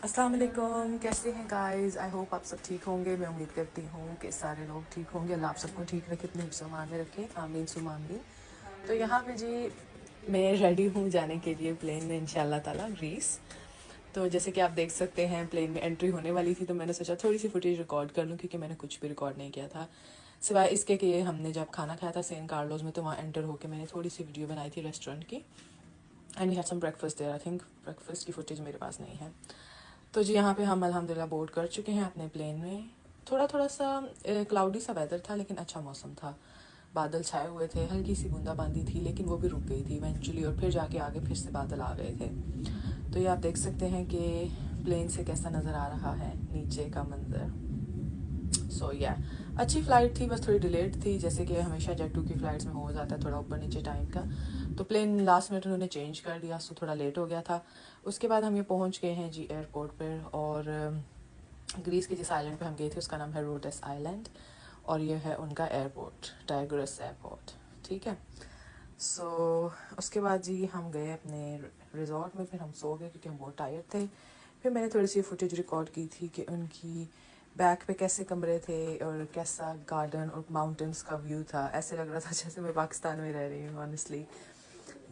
अस्सलाम वालेकुम, कैसे हैं गाइस। आई होप आप सब ठीक होंगे। मैं उम्मीद करती हूँ कि सारे लोग ठीक होंगे। अल्लाह आप सबको ठीक रखे, अपने मुसलमान में रखे, आमीन सुम आमीन। तो यहाँ पे जी मैं रेडी हूँ जाने के लिए प्लेन में इंशाल्लाह ताला ग्रीस। तो जैसे कि आप देख सकते हैं प्लेन में एंट्री होने वाली थी, तो मैंने सोचा थोड़ी सी फुटेज रिकॉर्ड कर लूँ, क्योंकि मैंने कुछ भी रिकॉर्ड नहीं किया था सिवाय इसके कि हमने जब खाना खाया था सेंट कार्लोस में, तो वहाँ एंटर होकर मैंने थोड़ी सी वीडियो बनाई थी रेस्टोरेंट की। And we had some breakfast there. I think breakfast की फुटेज मेरे पास नहीं है। तो जी यहाँ पे हम अल्हम्दुलिल्लाह बोर्ड कर चुके हैं अपने प्लेन में। थोड़ा थोड़ा सा क्लाउडी सा वेदर था, लेकिन अच्छा मौसम था। बादल छाए हुए थे, हल्की सी बूंदाबांदी थी, लेकिन वो भी रुक गई थी इवेंचुअली, और फिर जाके आगे फिर से बादल आ गए थे। तो ये आप देख सकते हैं कि प्लेन से कैसा नज़र आ रहा है नीचे का मंजर। सो या अच्छी फ़्लाइट थी, बस थोड़ी डिलेड थी, जैसे कि हमेशा जेट टू की फ़्लाइट्स में हो जाता है, थोड़ा ऊपर नीचे टाइम का। तो प्लेन लास्ट मिनट उन्होंने चेंज कर दिया, सो थोड़ा लेट हो गया था। उसके बाद हम ये पहुंच गए हैं जी एयरपोर्ट पर। और ग्रीस के जिस आइलैंड पे हम गए थे उसका नाम है रोडेस आइलैंड, और ये है उनका एयरपोर्ट, टाइग्रस एयरपोर्ट। ठीक है। सो उसके बाद जी हम गए अपने रिजॉर्ट में, फिर हम सो गए क्योंकि हम बहुत टायर्ड थे। फिर मैंने थोड़ी सी फुटेज रिकॉर्ड की थी कि उनकी बैक पे कैसे कमरे थे और कैसा गार्डन और माउंटेन्स का व्यू था। ऐसे लग रहा था जैसे मैं पाकिस्तान में रह रही हूँ ऑनेस्टली।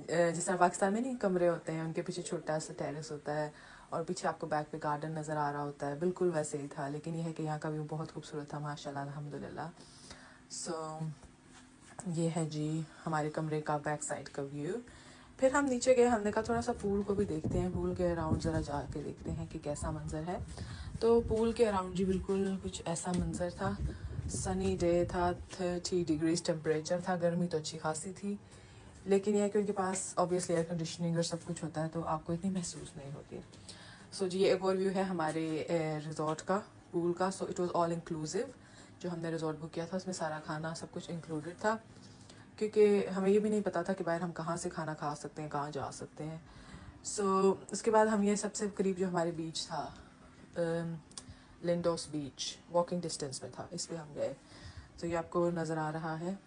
जिस तरह पाकिस्तान में नहीं कमरे होते हैं, उनके पीछे छोटा सा टेरेस होता है और पीछे आपको बैक पे गार्डन नज़र आ रहा होता है, बिल्कुल वैसे ही था। लेकिन यह है कि यहाँ का व्यू बहुत खूबसूरत था माशाल्लाह अल्हम्दुलिल्लाह। सो ये है जी हमारे कमरे का बैक साइड का व्यू। फिर हम नीचे गए, हमने कहा थोड़ा सा पूल को भी देखते हैं, पूल के अराउंड ज़रा जाके देखते हैं कि कैसा मंजर है। तो पूल के अराउंड जी बिल्कुल कुछ ऐसा मंजर था। सनी डे था, 30 डिग्रीज टेम्परेचर था, गर्मी तो अच्छी खासी थी। लेकिन यह कि उनके पास ऑब्वियसली एयर कंडीशनिंग और सब कुछ होता है, तो आपको इतनी महसूस नहीं होती। सो जी ये एक और व्यू है हमारे रिजॉर्ट का, पूल का। So it was all inclusive. जो हमने रिजॉर्ट बुक किया था उसमें सारा खाना सब कुछ इंक्लूडेड था, क्योंकि हमें ये भी नहीं पता था कि बाहर हम कहाँ से खाना खा सकते हैं, कहाँ जा सकते हैं। सो उसके बाद हम ये सबसे करीब जो हमारे बीच था, लिंडोस बीच, वॉकिंग डिस्टेंस में था, इस पर हम गए। तो ये आपको नज़र आ रहा है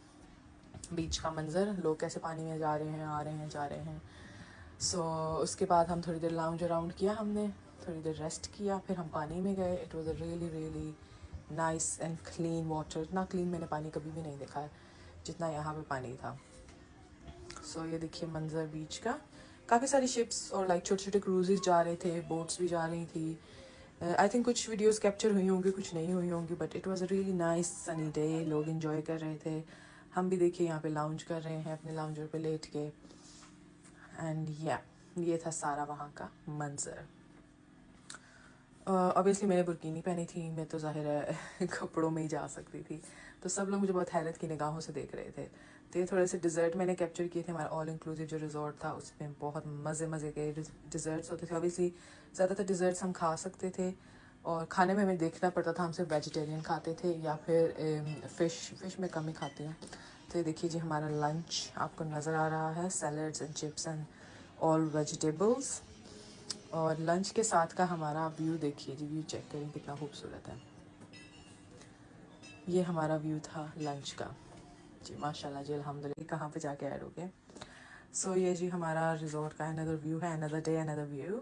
बीच का मंजर, लोग कैसे पानी में जा रहे हैं, आ रहे हैं, जा रहे हैं। सो उसके बाद हम थोड़ी देर लाउंज अराउंड किया, हमने थोड़ी देर रेस्ट किया, फिर हम पानी में गए। It was a really really nice and clean water. इतना क्लीन मैंने पानी कभी भी नहीं देखा है जितना यहाँ पे पानी था। सो ये देखिए मंजर बीच का। काफ़ी सारी शिप्स और लाइक छोटे छोटे क्रूजेज जा रहे थे, बोट्स भी जा रही थी। आई थिंक कुछ वीडियोस कैप्चर हुई होंगी, कुछ नहीं हुई होंगी, but it was a really nice sunny day. लोग इन्जॉय कर रहे थे। हम भी देखिए यहाँ पे लाउंज कर रहे हैं अपने लाउंजर पे लेट के। एंड या ये था सारा वहाँ का मंजर। ऑब्वियसली मैंने बुरकीनी पहनी थी, मैं तो ज़ाहिर है कपड़ों में ही जा सकती थी। तो सब लोग मुझे बहुत हैरत की निगाहों से देख रहे थे। तो ये थोड़े से डिज़र्ट मैंने कैप्चर किए थे। हमारा ऑल इंक्लूसिव जो रिजॉर्ट था उसमें बहुत मज़े मज़े के डिज़र्ट्स होते थे। ऑब्वियसली ज़्यादातर डिज़र्ट्स हम खा सकते थे, और खाने में हमें देखना पड़ता था हम सिर्फ वेजिटेरियन खाते थे या फिर फ़िश में कम ही खाती हूँ। तो ये देखिए जी हमारा लंच आपको नज़र आ रहा है, salads and chips and all vegetables. और लंच के साथ का हमारा व्यू देखिए जी, व्यू चेक करें कितना खूबसूरत है। ये हमारा व्यू था लंच का जी, माशाल्लाह जी अल्हम्दुलिल्लाह। कहाँ पे जाके ऐड हो गए। सो ये जी हमारा रिजॉर्ट का अनदर व्यू है, अनदर डे अनदर व्यू।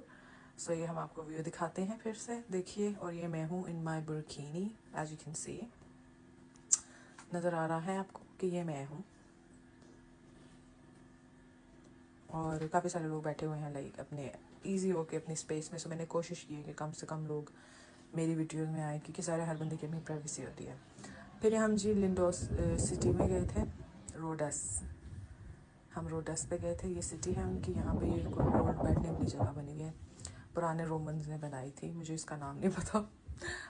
सो ये हम आपको व्यू दिखाते हैं फिर से, देखिए। और ये मैं हूँ इन माई बुरकीनी, एज यू कैन सी। नज़र आ रहा है आपको कि ये मैं हूँ, और काफ़ी सारे लोग बैठे हुए हैं लाइक अपने ईजी होके अपनी स्पेस में। सो मैंने कोशिश की है कि कम से कम लोग मेरी वीडियो में आए, क्योंकि सारे हर बंदे की अपनी प्राइवेसी होती है। फिर हम जी लिंडोस सिटी में गए थे, रोडस। हम रोडस पे गए थे, ये सिटी है उनकी। यहाँ पे ये कोई ओल्ड बैठने वाली जगह बनी है, पुराने रोमन्स ने बनाई थी, मुझे इसका नाम नहीं पता।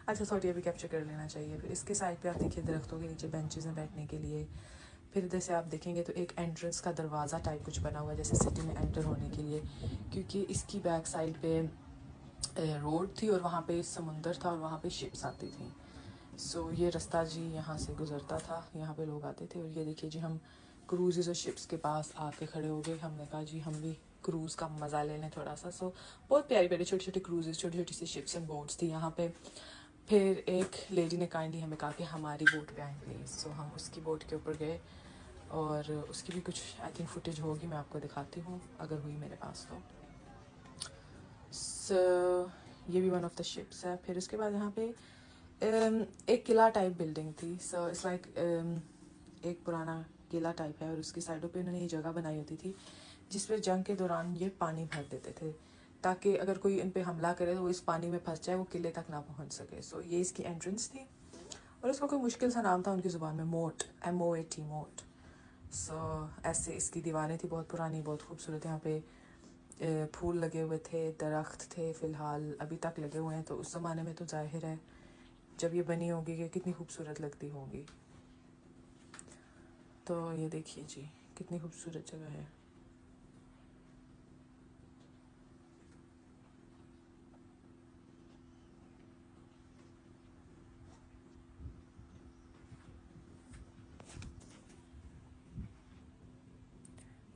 अच्छा सॉरी, अभी कैप्चर कर लेना चाहिए। फिर इसके साइड पे आप देखिए दरख्तों के नीचे बेंचेस हैं बैठने के लिए। फिर इधर से आप देखेंगे तो एक एंट्रेंस का दरवाज़ा टाइप कुछ बना हुआ है जैसे सिटी में एंटर होने के लिए, क्योंकि इसकी बैक साइड पे रोड थी और वहाँ पे समुंदर था और वहाँ पे शिप्स आती थी। सो ये रास्ता जी यहाँ से गुजरता था, यहाँ पे लोग आते थे। और ये देखिए जी हम क्रूज़ और शिप्स के पास आके खड़े हो गए। हमने कहा जी हम भी क्रूज़ का मज़ा ले लें थोड़ा सा। सो बहुत प्यारी प्यारी छोटी छोटी क्रूजेस, छोटी छोटी सी शिप्स एंड बोट्स थी यहाँ पे। फिर एक लेडी ने काइंडली हमें कहा कि हमारी बोट पे आएँ प्लीज़। सो हम उसकी बोट के ऊपर गए, और उसकी भी कुछ आई थिंक फुटेज होगी, मैं आपको दिखाती हूँ अगर हुई मेरे पास तो। सो ये भी वन ऑफ द शिप्स है। फिर उसके बाद यहाँ पे एक किला टाइप बिल्डिंग थी। सो इट्स लाइक एक पुराना किला टाइप है और उसकी साइडों पे उन्होंने ये जगह बनाई होती थी जिस पे जंग के दौरान ये पानी भर देते थे ताकि अगर कोई इन पे हमला करे तो वो इस पानी में फंस जाए, वो किले तक ना पहुंच सके। सो ये इसकी एंट्रेंस थी और उसका कोई मुश्किल सा नाम था उनकी ज़ुबान में, मोट, MOAT, मोट। सो ऐसे इसकी दीवारें थी बहुत पुरानी, बहुत खूबसूरत। यहाँ पे फूल लगे हुए थे, दरख्त थे, फ़िलहाल अभी तक लगे हुए हैं। तो उस ज़माने में तो जाहिर है जब ये बनी होगी कि कितनी खूबसूरत लगती होगी। तो ये देखिए जी कितनी खूबसूरत जगह है।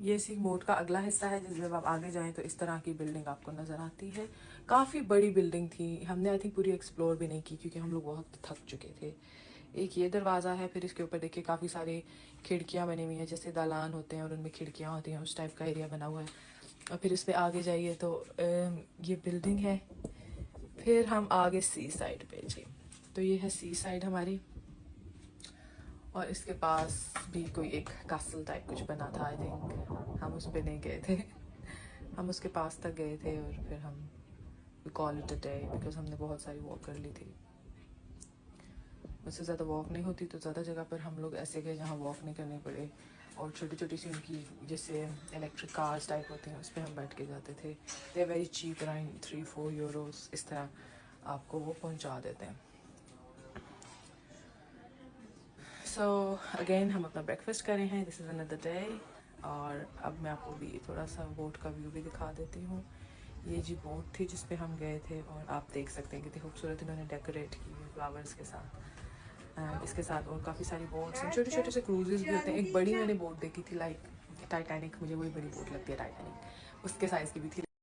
ये सी मोट का अगला हिस्सा है जिसमें आप आगे जाएं तो इस तरह की बिल्डिंग आपको नज़र आती है। काफ़ी बड़ी बिल्डिंग थी, हमने आई थिंक पूरी एक्सप्लोर भी नहीं की क्योंकि हम लोग बहुत थक चुके थे। एक ये दरवाज़ा है, फिर इसके ऊपर देखिए काफ़ी सारी खिड़कियाँ बनी हुई हैं, जैसे दालान होते हैं और उनमें खिड़कियाँ होती हैं, उस टाइप का एरिया बना हुआ है। और फिर इस पर आगे जाइए तो ये बिल्डिंग है। फिर हम आगे सी साइड पे जी, तो ये है सी साइड हमारी। और इसके पास भी कोई एक कासल टाइप कुछ बना था, आई थिंक हम उस पर नहीं गए थे। हम उसके पास तक गए थे और फिर हम call it a day because हमने बहुत सारी वॉक कर ली थी। उससे ज़्यादा वॉक नहीं होती तो ज़्यादा जगह पर हम लोग ऐसे गए जहाँ वॉक नहीं करनी पड़े, और छोटी छोटी सी उनकी जैसे इलेक्ट्रिक कार्स टाइप होती हैं उस पर हम बैठ के जाते थे। They are very cheap, around 3-4 euros इस तरह आपको वो पहुँचा देते हैं। सो अगेन हम अपना ब्रेकफास्ट कर रहे हैं, दिस इज़ अनदर डे। और अब मैं आपको भी थोड़ा सा बोट का व्यू भी दिखा देती हूँ। ये जी बोट थी जिस पे हम गए थे और आप देख सकते हैं कितनी खूबसूरत इन्होंने डेकोरेट की है फ्लावर्स के साथ। एंड इसके साथ और काफ़ी सारी बोट्स हैं, छोटे छोटे से क्रूजेज़ भी होते हैं। एक बड़ी मैंने बोट देखी थी लाइक टाइटैनिक, मुझे वही बड़ी बोट लगती है टाइटैनिक, उसके साइज़ की भी थी।